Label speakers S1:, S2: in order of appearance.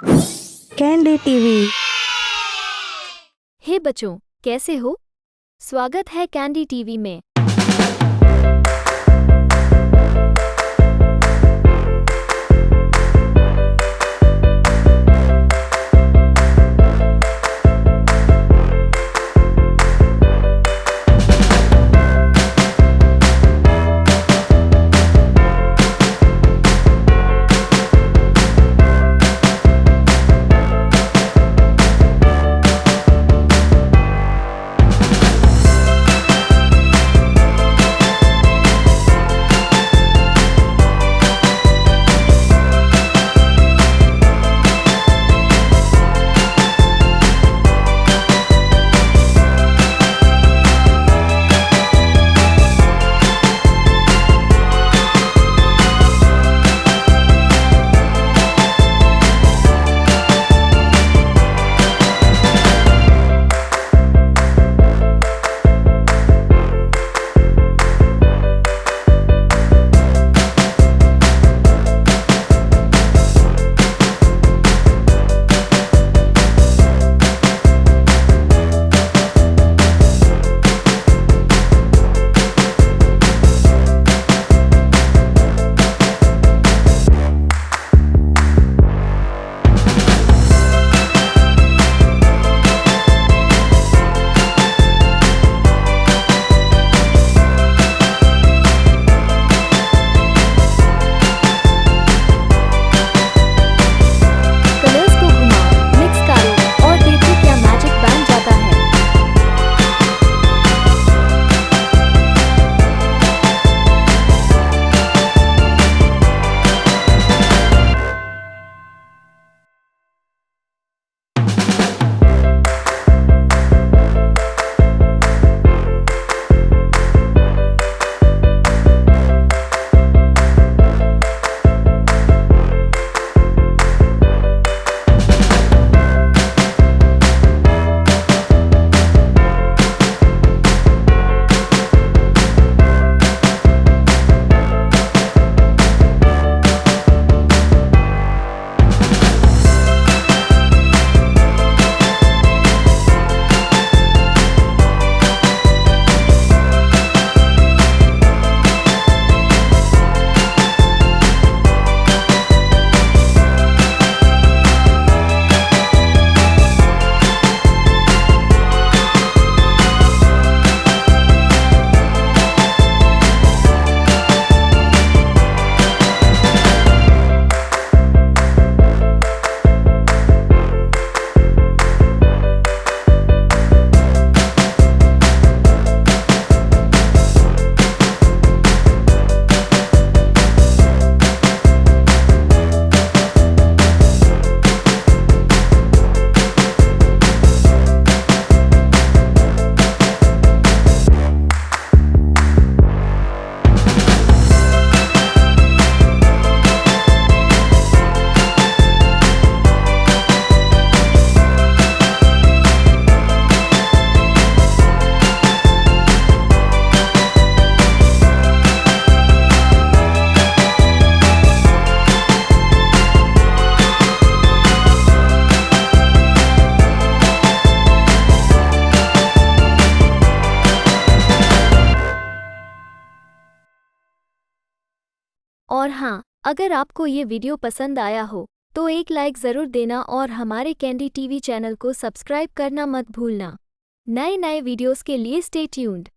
S1: Candy TV.
S2: हे बच्चों, कैसे हो? स्वागत है कैंडी टीवी में। और हाँ, अगर आपको ये वीडियो पसंद आया हो तो एक लाइक ज़रूर देना और हमारे कैंडी टीवी चैनल को सब्सक्राइब करना मत भूलना। नए नए वीडियोस के लिए स्टे ट्यून्ड।